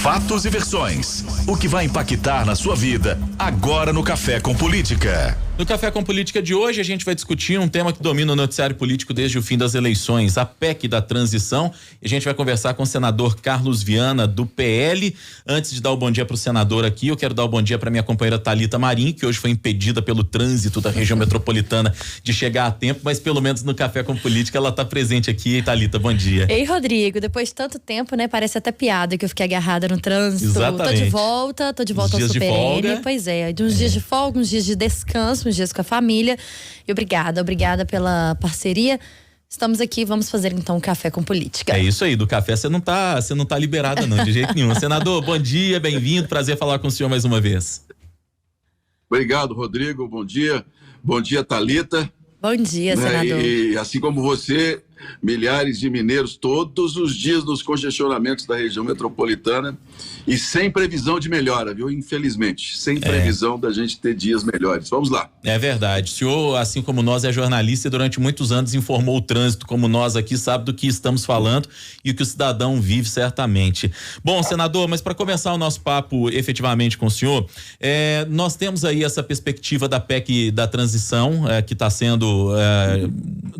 Fatos e versões. O que vai impactar na sua vida agora no Café com Política. No Café com Política de hoje, a gente vai discutir um tema que domina o noticiário político desde o fim das eleições, a PEC da transição. E a gente vai conversar com o senador Carlos Viana, do PL. Antes de dar o bom dia para o senador aqui, eu quero dar o bom dia para minha companheira Thalita Marim, que hoje foi impedida pelo trânsito da região metropolitana de chegar a tempo, mas pelo menos no Café com Política ela está presente aqui. Thalita, bom dia. Ei, Rodrigo, depois de tanto tempo, né, parece até piada que eu fiquei agarrada no trânsito. Exatamente. Tô de volta ao Super N. Pois é, de uns dias de folga, uns dias de descanso, uns dias com a família. E obrigada pela parceria. Estamos aqui, vamos fazer então um Café com Política. É isso aí, do café você não tá liberada não, de jeito nenhum. Senador, bom dia, bem-vindo, prazer falar com o senhor mais uma vez. Obrigado, Rodrigo, bom dia. Bom dia, Thalita. Bom dia, senador. E assim como você, milhares de mineiros todos os dias nos congestionamentos da região metropolitana e sem previsão de melhora, viu? Infelizmente, sem previsão da gente ter dias melhores. Vamos lá. É verdade. O senhor, assim como nós, é jornalista e durante muitos anos informou o trânsito, como nós aqui, sabe do que estamos falando e o que o cidadão vive certamente. Bom, senador, mas para começar o nosso papo efetivamente com o senhor, nós temos aí essa perspectiva da PEC da transição, que está sendo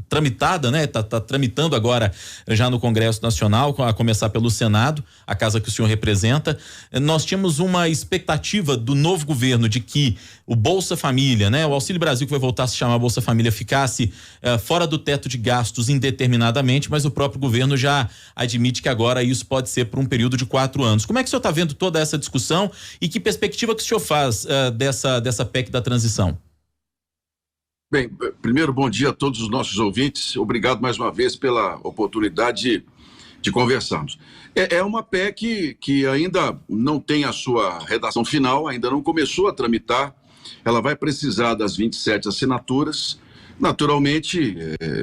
tramitada, né? Tá tramitando agora já no Congresso Nacional, a começar pelo Senado, a casa que o senhor representa. Nós tínhamos uma expectativa do novo governo de que o Bolsa Família, né? O Auxílio Brasil, que vai voltar a se chamar Bolsa Família, ficasse fora do teto de gastos indeterminadamente, mas o próprio governo já admite que agora isso pode ser por um período de 4 anos. Como é que o senhor está vendo toda essa discussão e que perspectiva que o senhor faz dessa PEC da transição? Bem, primeiro, bom dia a todos os nossos ouvintes. Obrigado mais uma vez pela oportunidade de conversarmos. É uma PEC que ainda não tem a sua redação final, ainda não começou a tramitar. Ela vai precisar das 27 assinaturas. Naturalmente,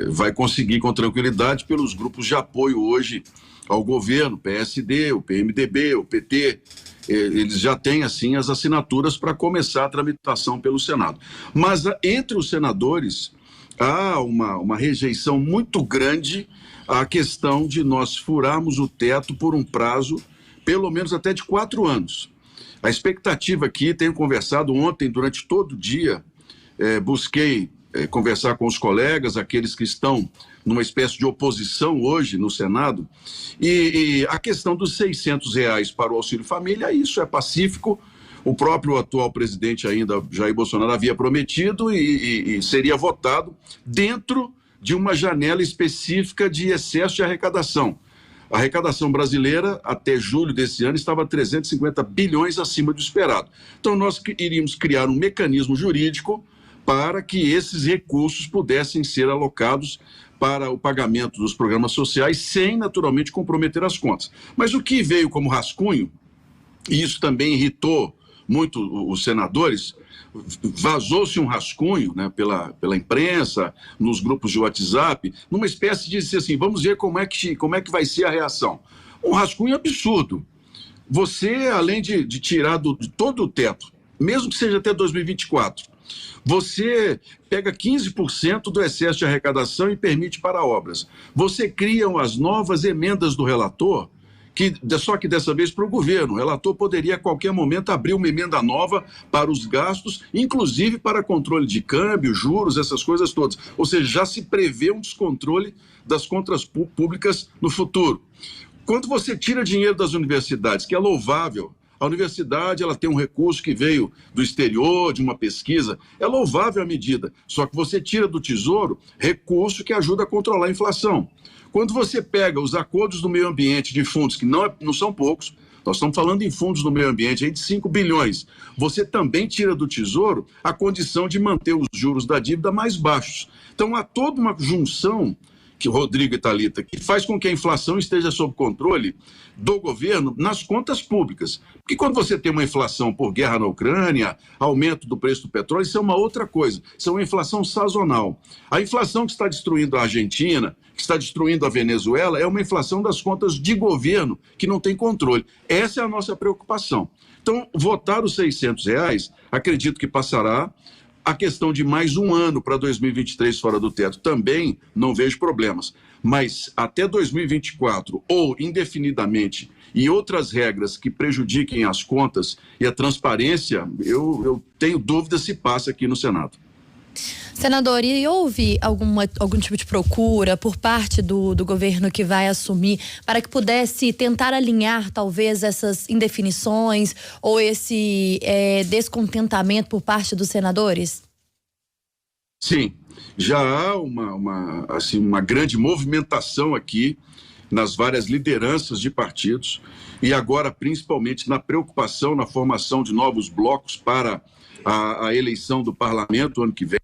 vai conseguir com tranquilidade pelos grupos de apoio hoje ao governo, PSD, o PMDB, o PT. Eles já têm, assim, as assinaturas para começar a tramitação pelo Senado. Mas entre os senadores há uma rejeição muito grande à questão de nós furarmos o teto por um prazo, pelo menos até de 4 anos. A expectativa aqui, tenho conversado ontem, durante todo o dia, busquei conversar com os colegas, aqueles que estão numa espécie de oposição hoje no Senado, e a questão dos R$600 para o Auxílio Família, isso é pacífico. O próprio atual presidente ainda, Jair Bolsonaro, havia prometido e seria votado dentro de uma janela específica de excesso de arrecadação. A arrecadação brasileira, até julho desse ano, estava 350 bilhões acima do esperado. Então, nós iríamos criar um mecanismo jurídico para que esses recursos pudessem ser alocados para o pagamento dos programas sociais, sem naturalmente comprometer as contas. Mas o que veio como rascunho, e isso também irritou muito os senadores, vazou-se um rascunho, né, pela imprensa, nos grupos de WhatsApp, numa espécie de dizer assim, vamos ver como é que vai ser a reação. Um rascunho absurdo. Você, além de tirar de todo o teto, mesmo que seja até 2024, você pega 15% do excesso de arrecadação e permite para obras. Você cria as novas emendas do relator, só que dessa vez para o governo. O relator poderia a qualquer momento abrir uma emenda nova para os gastos, inclusive para controle de câmbio, juros, essas coisas todas. Ou seja, já se prevê um descontrole das contas públicas no futuro. Quando você tira dinheiro das universidades, que é louvável, a universidade ela tem um recurso que veio do exterior, de uma pesquisa, é louvável a medida, só que você tira do Tesouro recurso que ajuda a controlar a inflação. Quando você pega os acordos do meio ambiente de fundos, que não são poucos, nós estamos falando em fundos do meio ambiente aí de 5 bilhões, você também tira do Tesouro a condição de manter os juros da dívida mais baixos. Então há toda uma junção, que Rodrigo e Thalita, que faz com que a inflação esteja sob controle do governo nas contas públicas. Porque quando você tem uma inflação por guerra na Ucrânia, aumento do preço do petróleo, isso é uma outra coisa. Isso é uma inflação sazonal. A inflação que está destruindo a Argentina, que está destruindo a Venezuela, é uma inflação das contas de governo que não tem controle. Essa é a nossa preocupação. Então, votar os R$600, acredito que passará. A questão de mais um ano para 2023 fora do teto também não vejo problemas. mas até 2024 ou indefinidamente e outras regras que prejudiquem as contas e a transparência, eu tenho dúvida se passa aqui no Senado. Senador, e houve algum tipo de procura por parte do governo que vai assumir para que pudesse tentar alinhar talvez essas indefinições ou esse descontentamento por parte dos senadores? Sim, já há uma grande movimentação aqui nas várias lideranças de partidos e agora principalmente na preocupação na formação de novos blocos para a eleição do parlamento ano que vem.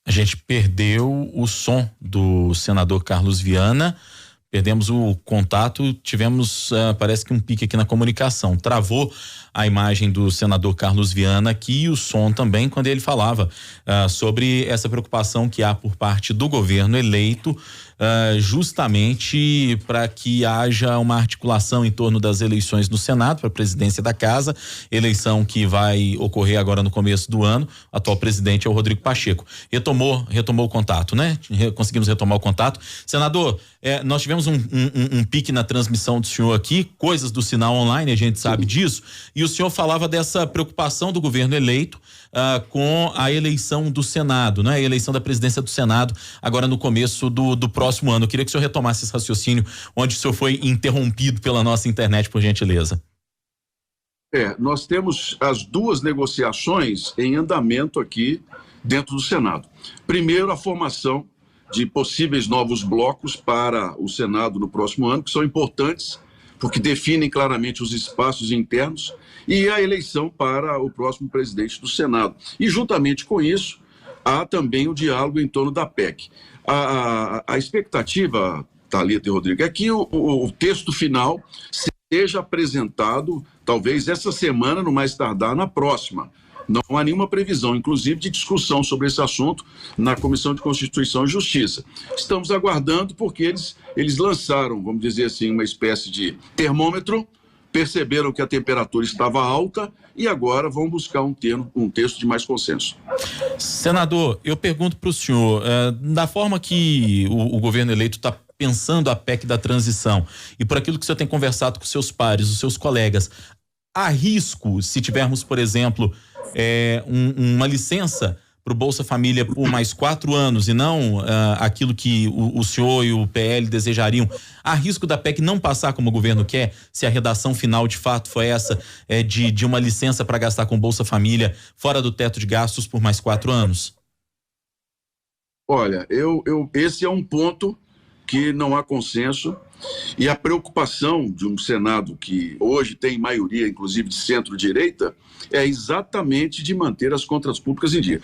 A gente perdeu o som do senador Carlos Viana, perdemos o contato, tivemos, parece que um pique aqui na comunicação, travou a imagem do senador Carlos Viana aqui e o som também, quando ele falava sobre essa preocupação que há por parte do governo eleito, justamente para que haja uma articulação em torno das eleições no Senado para a presidência da casa, eleição que vai ocorrer agora no começo do ano. O atual presidente é o Rodrigo Pacheco. Retomou o contato, né? Conseguimos retomar o contato. Senador, nós tivemos um pique na transmissão do senhor aqui, coisas do sinal online, a gente sabe disso, e o senhor falava dessa preocupação do governo eleito com a eleição do Senado, né? A eleição da presidência do Senado agora no começo do próximo ano. Eu queria que o senhor retomasse esse raciocínio, onde o senhor foi interrompido pela nossa internet, por gentileza. Nós temos as duas negociações em andamento aqui dentro do Senado. Primeiro, a formação de possíveis novos blocos para o Senado no próximo ano, que são importantes, porque definem claramente os espaços internos, e a eleição para o próximo presidente do Senado. E, juntamente com isso, há também o diálogo em torno da PEC. A expectativa, Thalita e Rodrigo, é que o texto final seja apresentado, talvez essa semana, no mais tardar, na próxima. Não há nenhuma previsão, inclusive, de discussão sobre esse assunto na Comissão de Constituição e Justiça. Estamos aguardando porque eles lançaram, vamos dizer assim, uma espécie de termômetro, perceberam que a temperatura estava alta e agora vão buscar um texto de mais consenso. Senador, eu pergunto para o senhor, da forma que o governo eleito está pensando a PEC da transição e por aquilo que o senhor tem conversado com seus pares, os seus colegas, há risco, se tivermos, por exemplo, uma licença para o Bolsa Família por mais 4 anos e não aquilo que o senhor e o PL desejariam, há risco da PEC não passar como o governo quer, se a redação final de fato foi essa, de uma licença para gastar com Bolsa Família fora do teto de gastos por mais 4 anos? Olha, esse é um ponto que não há consenso e a preocupação de um Senado que hoje tem maioria, inclusive de centro-direita, é exatamente de manter as contas públicas em dia.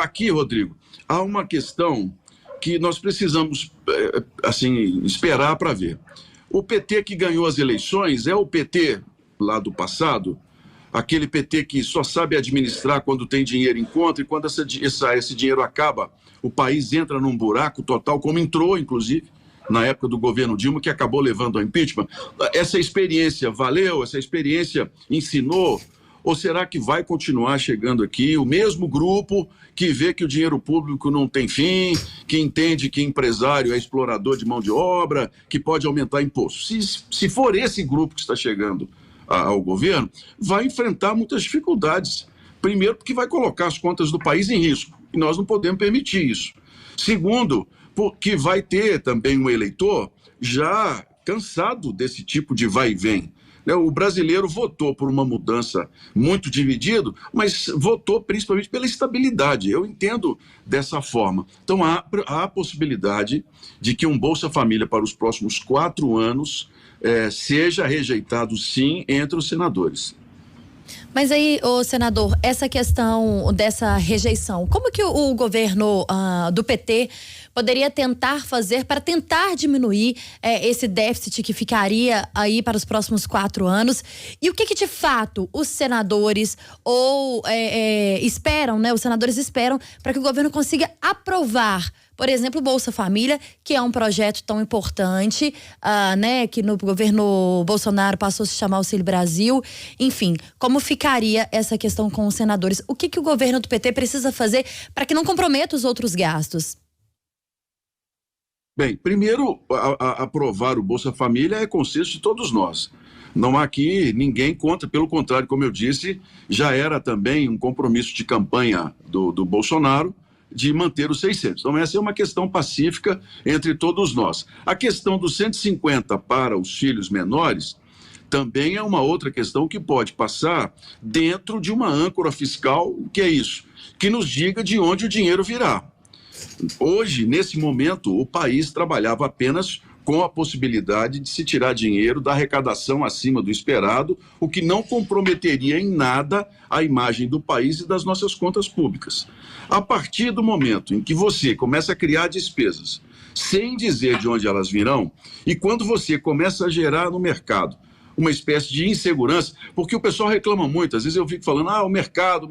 Aqui, Rodrigo, há uma questão que nós precisamos esperar para ver. O PT que ganhou as eleições é o PT lá do passado, aquele PT que só sabe administrar quando tem dinheiro em conta e quando esse dinheiro acaba, o país entra num buraco total, como entrou, inclusive, na época do governo Dilma, que acabou levando ao impeachment. Essa experiência valeu? Essa experiência ensinou? Ou será que vai continuar chegando aqui o mesmo grupo que vê que o dinheiro público não tem fim, que entende que empresário é explorador de mão de obra, que pode aumentar imposto? Se for esse grupo que está chegando ao governo, vai enfrentar muitas dificuldades. Primeiro, porque vai colocar as contas do país em risco, e nós não podemos permitir isso. Segundo, porque vai ter também um eleitor já cansado desse tipo de vai e vem. O brasileiro votou por uma mudança muito dividido, mas votou principalmente pela estabilidade. Eu entendo dessa forma. Então, há a possibilidade de que um Bolsa Família para os próximos 4 anos seja rejeitado, sim, entre os senadores. Mas aí, senador, essa questão dessa rejeição, como que o governo do PT poderia tentar fazer para tentar diminuir esse déficit que ficaria aí para os próximos 4 anos? E o que de fato os senadores esperam, né? Os senadores esperam para que o governo consiga aprovar, por exemplo, o Bolsa Família, que é um projeto tão importante, né? Que no governo Bolsonaro passou a se chamar Auxílio Brasil. Enfim, como ficaria essa questão com os senadores? O que o governo do PT precisa fazer para que não comprometa os outros gastos? Bem, primeiro, aprovar o Bolsa Família é consenso de todos nós. Não há aqui ninguém contra, pelo contrário, como eu disse, já era também um compromisso de campanha do Bolsonaro de manter os 600. Então, essa é uma questão pacífica entre todos nós. A questão dos 150 para os filhos menores também é uma outra questão que pode passar dentro de uma âncora fiscal, que é isso, que nos diga de onde o dinheiro virá. Hoje, nesse momento, o país trabalhava apenas com a possibilidade de se tirar dinheiro da arrecadação acima do esperado, o que não comprometeria em nada a imagem do país e das nossas contas públicas. A partir do momento em que você começa a criar despesas, sem dizer de onde elas virão, e quando você começa a gerar no mercado uma espécie de insegurança, porque o pessoal reclama muito, às vezes eu fico falando, o mercado.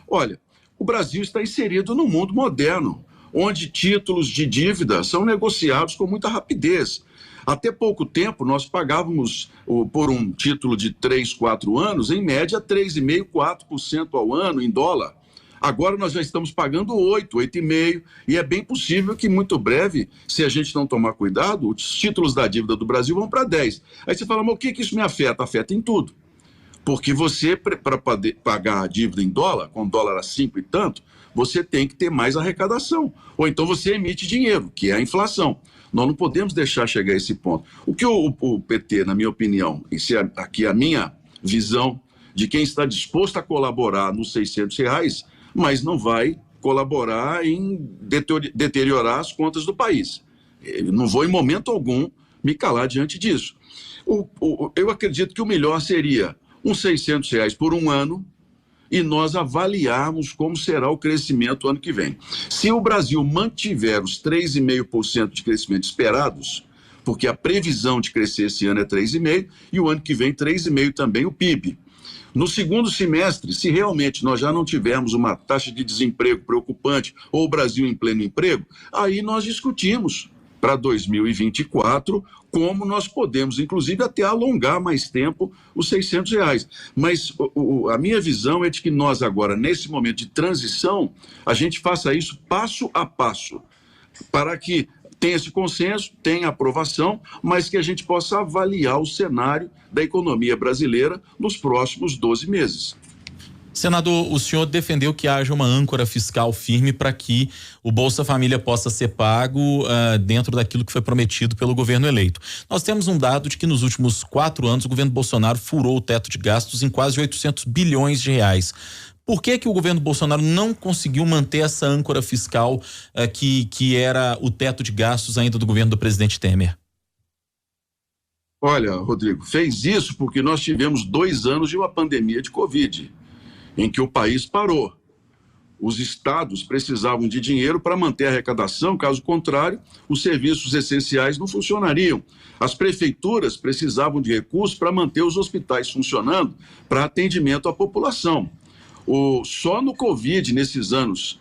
Olha, o Brasil está inserido no mundo moderno, onde títulos de dívida são negociados com muita rapidez. Até pouco tempo, nós pagávamos por um título de 3, 4 anos, em média, 3,5%, 4% ao ano em dólar. Agora nós já estamos pagando 8, 8,5%, e é bem possível que muito breve, se a gente não tomar cuidado, os títulos da dívida do Brasil vão para 10%. Aí você fala, mas o que isso me afeta? Afeta em tudo. Porque você, para pagar a dívida em dólar, com dólar a 5 e tanto, você tem que ter mais arrecadação. Ou então você emite dinheiro, que é a inflação. Nós não podemos deixar chegar a esse ponto. O que o PT, na minha opinião, isso é aqui a minha visão, de quem está disposto a colaborar nos R$600, mas não vai colaborar em deteriorar as contas do país. Eu não vou, em momento algum, me calar diante disso. Eu acredito que o melhor seria uns R$600 por um ano, e nós avaliarmos como será o crescimento ano que vem. Se o Brasil mantiver os 3,5% de crescimento esperados, porque a previsão de crescer esse ano é 3,5%, e o ano que vem 3,5% também o PIB. No segundo semestre, se realmente nós já não tivermos uma taxa de desemprego preocupante, ou o Brasil em pleno emprego, aí nós discutimos para 2024, como nós podemos, inclusive, até alongar mais tempo os R$600. Mas a minha visão é de que nós agora, nesse momento de transição, a gente faça isso passo a passo, para que tenha esse consenso, tenha aprovação, mas que a gente possa avaliar o cenário da economia brasileira nos próximos 12 meses. Senador, o senhor defendeu que haja uma âncora fiscal firme para que o Bolsa Família possa ser pago dentro daquilo que foi prometido pelo governo eleito. Nós temos um dado de que nos últimos 4 anos o governo Bolsonaro furou o teto de gastos em quase 800 bilhões de reais. Por que o governo Bolsonaro não conseguiu manter essa âncora fiscal que era o teto de gastos ainda do governo do presidente Temer? Olha, Rodrigo, fez isso porque nós tivemos 2 anos de uma pandemia de Covid, em que o país parou. Os estados precisavam de dinheiro para manter a arrecadação, caso contrário, os serviços essenciais não funcionariam. As prefeituras precisavam de recursos para manter os hospitais funcionando para atendimento à população. Só no Covid, nesses anos,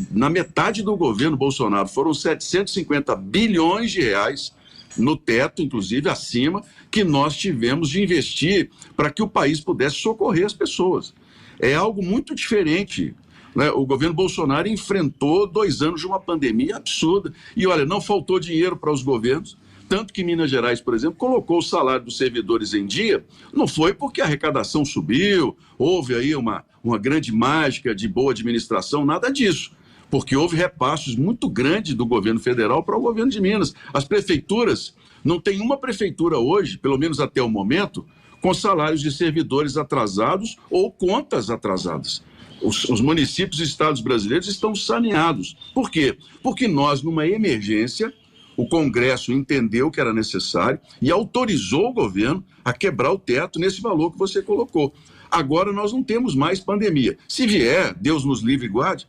na metade do governo Bolsonaro, foram 750 bilhões de reais no teto, inclusive acima, que nós tivemos de investir para que o país pudesse socorrer as pessoas. É algo muito diferente, né? O governo Bolsonaro enfrentou 2 anos de uma pandemia absurda. E olha, não faltou dinheiro para os governos, tanto que Minas Gerais, por exemplo, colocou o salário dos servidores em dia. Não foi porque a arrecadação subiu, houve aí uma grande mágica de boa administração, nada disso. Porque houve repasses muito grandes do governo federal para o governo de Minas. As prefeituras, não tem uma prefeitura hoje, pelo menos até o momento, com salários de servidores atrasados ou contas atrasadas. Os municípios e estados brasileiros estão saneados. Por quê? Porque nós, numa emergência, o Congresso entendeu que era necessário e autorizou o governo a quebrar o teto nesse valor que você colocou. Agora nós não temos mais pandemia. Se vier, Deus nos livre e guarde,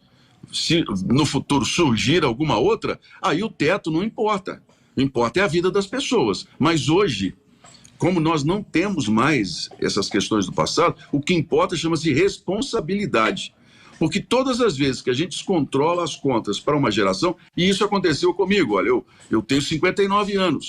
se no futuro surgir alguma outra, aí o teto não importa. O que importa é a vida das pessoas. Mas hoje, como nós não temos mais essas questões do passado, o que importa chama-se responsabilidade. Porque todas as vezes que a gente descontrola as contas para uma geração, e isso aconteceu comigo, olha, eu tenho 59 anos.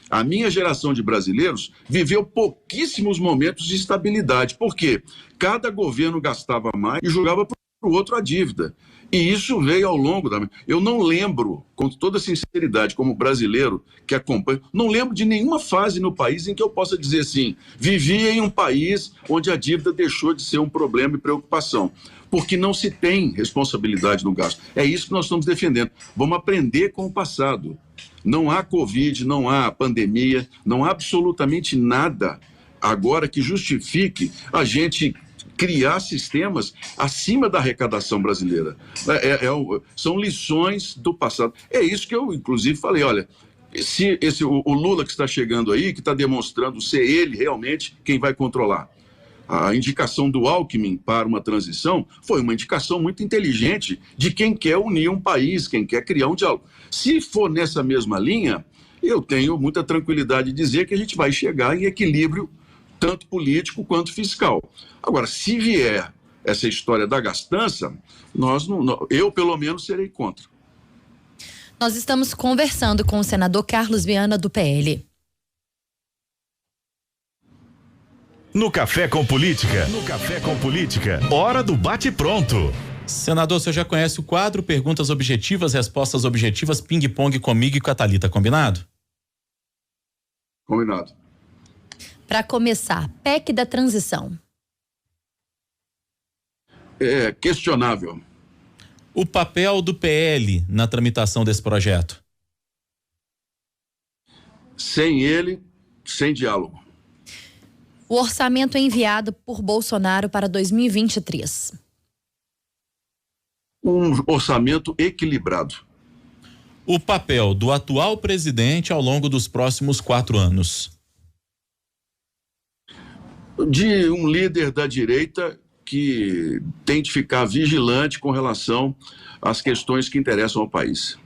A minha geração de brasileiros viveu pouquíssimos momentos de estabilidade. Por quê? Cada governo gastava mais e jogava para o outro a dívida. E isso veio ao longo da... Eu não lembro, com toda sinceridade, como brasileiro que acompanha, não lembro de nenhuma fase no país em que eu possa dizer assim, vivi em um país onde a dívida deixou de ser um problema e preocupação, porque não se tem responsabilidade no gasto. É isso que nós estamos defendendo. Vamos aprender com o passado. Não há Covid, não há pandemia, não há absolutamente nada agora que justifique a gente criar sistemas acima da arrecadação brasileira. São lições do passado. É isso que eu, inclusive, falei, olha, se o Lula que está chegando aí, que está demonstrando ser ele realmente quem vai controlar. A indicação do Alckmin para uma transição foi uma indicação muito inteligente de quem quer unir um país, quem quer criar um diálogo. Se for nessa mesma linha, eu tenho muita tranquilidade de dizer que a gente vai chegar em equilíbrio tanto político quanto fiscal. Agora, se vier essa história da gastança, eu pelo menos serei contra. Nós estamos conversando com o senador Carlos Viana do PL. No Café com Política. Hora do bate-pronto. Senador, o senhor já conhece o quadro Perguntas Objetivas, Respostas Objetivas, ping-pong comigo e com a Thalita, combinado? Combinado. Para começar, PEC da transição. É questionável. O papel do PL na tramitação desse projeto? Sem ele, sem diálogo. O orçamento enviado por Bolsonaro para 2023. Um orçamento equilibrado. O papel do atual presidente ao longo dos próximos 4 anos? De um líder da direita que tem de ficar vigilante com relação às questões que interessam ao país.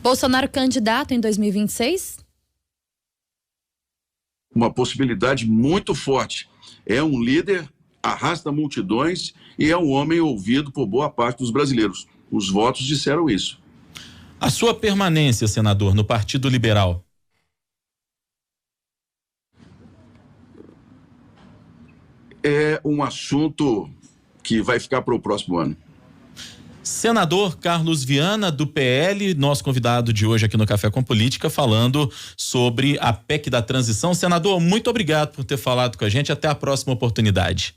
Bolsonaro candidato em 2026? Uma possibilidade muito forte. É um líder, arrasta multidões e é um homem ouvido por boa parte dos brasileiros. Os votos disseram isso. A sua permanência, senador, no Partido Liberal? É um assunto que vai ficar para o próximo ano. Senador Carlos Viana, do PL, nosso convidado de hoje aqui no Café com Política, falando sobre a PEC da transição. Senador, muito obrigado por ter falado com a gente. Até a próxima oportunidade.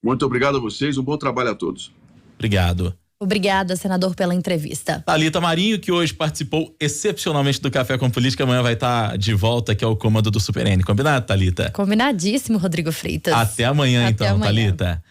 Muito obrigado a vocês. Um bom trabalho a todos. Obrigado. Obrigada, senador, pela entrevista. Thalita Marinho, que hoje participou excepcionalmente do Café com Política, amanhã vai estar de volta aqui ao comando do Super N. Combinado, Thalita? Combinadíssimo, Rodrigo Freitas. Até amanhã, Até então, amanhã. Thalita.